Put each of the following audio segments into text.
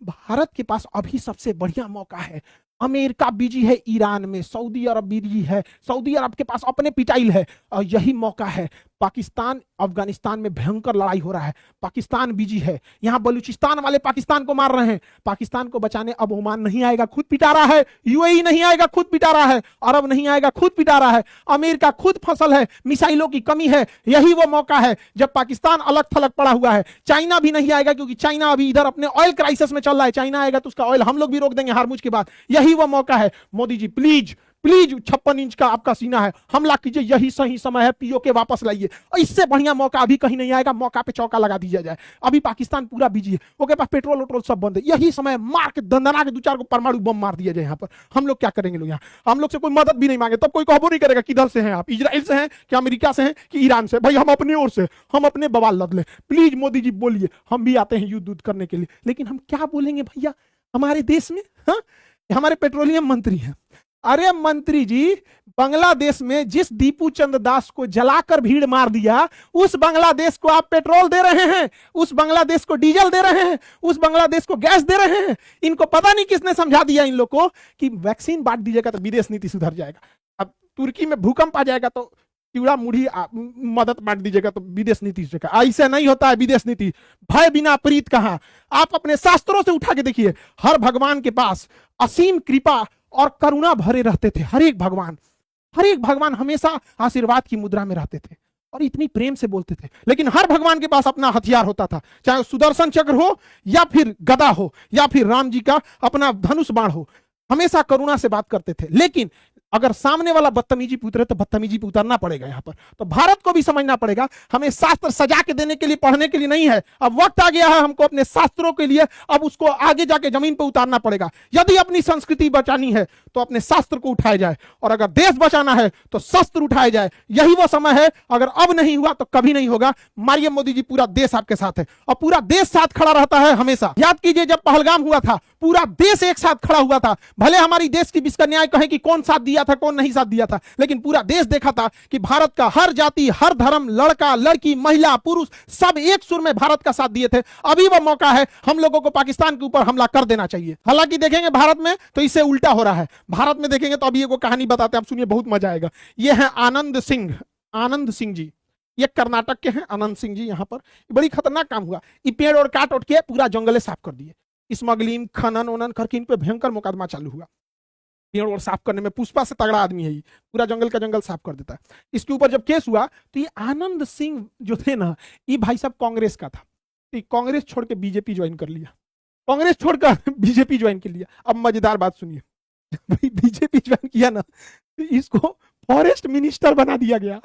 भारत के पास अभी सबसे बढ़िया मौका है। अमेरिका बिजी है ईरान में, सऊदी अरब बिजी है, सऊदी अरब के पास अपने पिटाइल है, और यही मौका है। पाकिस्तान अफगानिस्तान में भयंकर लड़ाई हो रहा है, पाकिस्तान बिजी है। यहां बलूचिस्तान वाले पाकिस्तान को मार रहे हैं, पाकिस्तान को बचाने अब ओमान नहीं आएगा, खुद पिटा रहा है। यूएई नहीं आएगा, खुद पिटा रहा है। अरब नहीं आएगा, खुद पिटा रहा है। अमेरिका खुद फसल है, मिसाइलों की कमी है। यही वो मौका है जब पाकिस्तान अलग थलग पड़ा हुआ है। चाइना भी नहीं आएगा, क्योंकि चाइना अभी इधर अपने ऑयल क्राइसिस में चल रहा है। चाइना आएगा तो उसका ऑयल हम लोग भी रोक देंगे हारमुज के बाद। यही वो मौका है। Modi ji please please 56 inch का आपका सीना है, हमला कीजिए, यही सही समय है। पीओके वापस लाइए। इससे बढ़िया मौका अभी कहीं नहीं आएगा। मौका पे चौका लगा दिया जाए। अभी पाकिस्तान पूरा बिजी है, उसके पास पेट्रोल वोट्रोल सब बंद है। यही समय मार के दंदना के 2-4 को परमाणु बम मार दिया जाए। यहाँ पर हम लोग क्या करेंगे? लोग यहाँ हम लोग से कोई मदद भी नहीं मांगे, तब कोई कहबो नहीं करेगा किधर से हैं आप, इजराइल से हैं कि अमेरिका से हैं कि ईरान से। भाई हम अपनी ओर से, हम अपने बवाल लद ले। प्लीज मोदी जी बोलिए, हम भी आते हैं युद्ध करने के लिए। लेकिन हम क्या बोलेंगे भैया हमारे देश में? हाँ, हमारे पेट्रोलियम मंत्री हैं। अरे मंत्री जी, बांग्लादेश में जिस दीपू चंद्र दास को जलाकर भीड़ मार दिया, उस बांग्लादेश को आप पेट्रोल दे रहे हैं, उस बांग्लादेश को डीजल दे रहे हैं, उस बांग्लादेश को गैस दे रहे हैं। इनको पता नहीं किसने समझा दिया इन लोग को कि वैक्सीन बांट दीजिएगा तो विदेश नीति सुधर जाएगा। अब तुर्की में भूकंप आ जाएगा तो चिड़ा मुढ़ी मदद बांट दीजिएगा तो विदेश नीति सुधरेगा। ऐसे नहीं होता है विदेश नीति। भय बिना प्रीत कहां। आप अपने शास्त्रों से उठा के देखिए, हर भगवान के पास असीम कृपा और करुणा भरे रहते थे। हर एक भगवान हमेशा आशीर्वाद की मुद्रा में रहते थे और इतनी प्रेम से बोलते थे। लेकिन हर भगवान के पास अपना हथियार होता था, चाहे सुदर्शन चक्र हो या फिर गदा हो या फिर राम जी का अपना धनुष बाण हो। हमेशा करुणा से बात करते थे। लेकिन अगर सामने वाला बदतमीजी पे उतरे तो बदतमीजी पे उतरना पड़ेगा। यहाँ पर तो भारत को भी समझना पड़ेगा, हमें शास्त्र सजा के देने के लिए, पढ़ने के लिए नहीं है। अब वक्त आ गया है हमको अपने शास्त्रों के लिए, अब उसको आगे जाके जमीन पर उतारना पड़ेगा। यदि अपनी संस्कृति बचानी है तो अपने शास्त्र को उठाया जाए, और अगर देश बचाना है तो शस्त्र उठाए जाए। यही वो समय है। अगर अब नहीं हुआ तो कभी नहीं होगा। मारिए मोदी जी, पूरा देश आपके साथ है और पूरा देश साथ खड़ा रहता है हमेशा। याद कीजिए, जब पहलगाम हुआ था पूरा देश एक साथ खड़ा हुआ था। भले हमारी देश की विश्वकन्याएं कहें कि कौन साथ दिया था कौन नहीं साथ दिया था, लेकिन पूरा देश देखा था कि भारत का हर जाति, हर धर्म, लड़का लड़की, महिला पुरुष सब एक सुर में भारत का साथ दिए थे। अभी वो मौका है, हम लोगों को पाकिस्तान के ऊपर हमला कर देना चाहिए। हालांकि देखेंगे भारत में तो इससे उल्टा हो रहा है। भारत में देखेंगे तो अभी एक कहानी बताते हैं, आप सुनिए, बहुत मजा आएगा। ये है आनंद सिंह जी, ये कर्नाटक के हैं। आनंद सिंह जी यहाँ पर बड़ी खतरनाक काम हुआ। ये पेड़ और काट उठ के पूरा जंगल साफ कर दिए। स्मगलिंग, खनन उनन करके इन पे भयंकर मुकदमा चालू हुआ। पेड़ और साफ करने में पुष्पा से तगड़ा आदमी है, ये पूरा जंगल का जंगल साफ कर देता है। इसके ऊपर जब केस हुआ तो ये आनंद सिंह जो थे ना, ये भाई साहब कांग्रेस का था। तो कांग्रेस छोड़ के बीजेपी ज्वाइन कर लिया, कांग्रेस छोड़कर बीजेपी ज्वाइन कर लिया। अब मजेदार बात सुनिए, बीजेपी ज्वाइन किया ना तो इसको फॉरेस्ट मिनिस्टर बना दिया गया।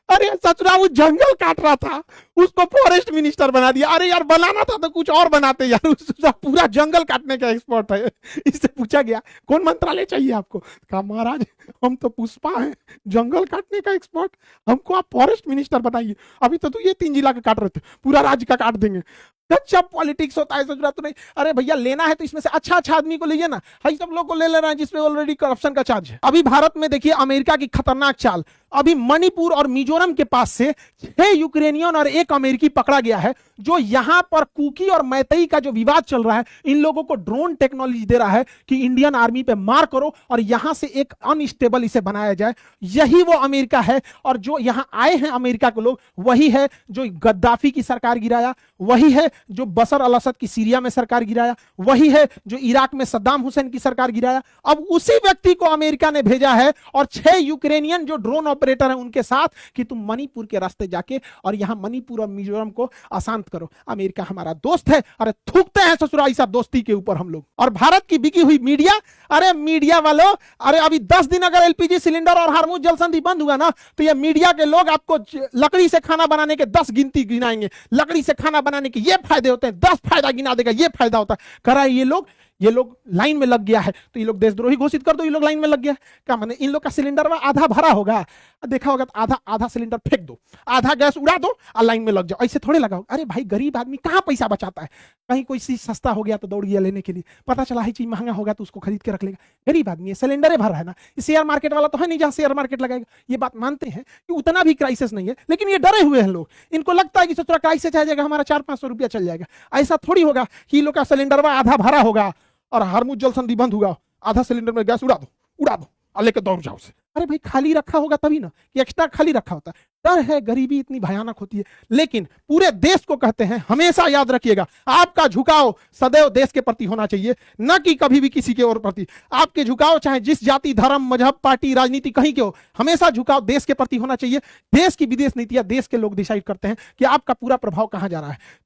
अरे सचुरा, वो जंगल काट रहा था, उसको फॉरेस्ट मिनिस्टर बना दिया। अरे यार, बनाना था तो कुछ और बनाते यार, उसका पूरा जंगल काटने का एक्सपर्ट है। इससे पूछा गया कौन मंत्रालय चाहिए आपको, कहा महाराज हम तो पुष्पा हैं, जंगल काटने का एक्सपर्ट, हमको आप फॉरेस्ट मिनिस्टर बनाइए। अभी तो ये 3 जिला का काट रहे थे, पूरा राज्य का काट देंगे। अच्छा पॉलिटिक्स होता है, सोच रहा तो नहीं। अरे भैया, लेना है तो इसमें से अच्छा आदमी को लीजिए ना। हम सब लोग को ले लेना है जिसमें ऑलरेडी करप्शन का चार्ज है। अभी भारत में देखिए अमेरिका की खतरनाक चाल। अभी मणिपुर और मिजोरम के पास से 6 यूक्रेनियन और 1 अमेरिकी पकड़ा गया है, जो यहां पर कुकी और मैतेई का जो विवाद चल रहा है, इन लोगों को ड्रोन टेक्नोलॉजी दे रहा है कि इंडियन आर्मी पे मार करो और यहां से एक अनस्टेबल इसे बनाया जाए। यही वो अमेरिका है। और जो यहां आए हैं अमेरिका के लोग, वही है जो गद्दाफी की सरकार गिराया, वही है जो बशर अल असद की सीरिया में सरकार गिराया, वही है जो इराक में सद्दाम हुसैन की सरकार गिराया। अब उसी व्यक्ति को अमेरिका ने भेजा है और 6 यूक्रेनियन जो ड्रोन ऑपरेटर हैं उनके साथ कि तुम मणिपुर के रास्ते जाके और यहां मणिपुर और मिजोरम को अशांत करो। अमेरिका हमारा दोस्त है। अरे थूकते हैं ससुराली सा दोस्ती के ऊपर हम लोग। और भारत की बिकी हुई मीडिया, अरे मीडिया वालों, अरे अभी 10 दिन अगर एलपीजी सिलेंडर और हार्मुज जलसंधि बंद हुआ ना तो ये मीडिया के लोग आपको लकड़ी से खाना बनाने के 10 गिनती गिनाएंगे। लकड़ी से खाना बनाने के ये फायदे होते हैं, 10 फायदा गिना देगा, ये फायदा होता है। कराए ये लोग ये लोग लाइन में लग गया है तो ये लोग देशद्रोही घोषित कर दो, ये लोग लाइन में लग गया है। क्या माने इन लोग का सिलेंडर में आधा भरा होगा, देखा होगा तो आधा आधा सिलेंडर फेंक दो, आधा गैस उड़ा दो और लाइन में लग जाओ, ऐसे थोड़े लगाओ। अरे भाई गरीब आदमी कहाँ पैसा बचाता है, कहीं कोई चीज सस्ता हो गया तो दौड़ गया लेने के लिए, पता चला है चीज महंगा होगा तो उसको खरीद के रख लेगा। गरीब आदमी है, सिलेंडर भर है ना। शेयर मार्केट वाला तो है नहीं जहां शेयर मार्केट लगाएगा। ये बात मानते हैं कि उतना भी क्राइसिस नहीं है, लेकिन ये डरे हुए हैं लोग। इनको लगता है कि थोड़ा क्राइसिस आ जाएगा हमारा 400-500 रुपया चल जाएगा। ऐसा थोड़ी होगा कि लोग का सिलेंडर आधा भरा होगा और हरमुज जल संधि बंद होगा, आधा सिलेंडर में गैस उड़ा दो और लेकर दौड़ जाओ से। अरे भाई खाली रखा होगा तभी ना, कि एक्स्ट्रा खाली रखा होता है। डर है, गरीबी इतनी भयानक होती है। लेकिन पूरे देश को कहते हैं हमेशा याद रखिएगा, आपका झुकाव सदैव देश के प्रति होना चाहिए, न कि कभी भी किसी के और प्रति। आपके झुकाव चाहे जिस जाति, धर्म, मजहब, पार्टी, राजनीति कहीं के हो, हमेशा झुकाव देश के प्रति होना चाहिए। देश की विदेश नीतियां देश के लोग डिसाइड करते हैं कि आपका पूरा प्रभाव कहां जा रहा है।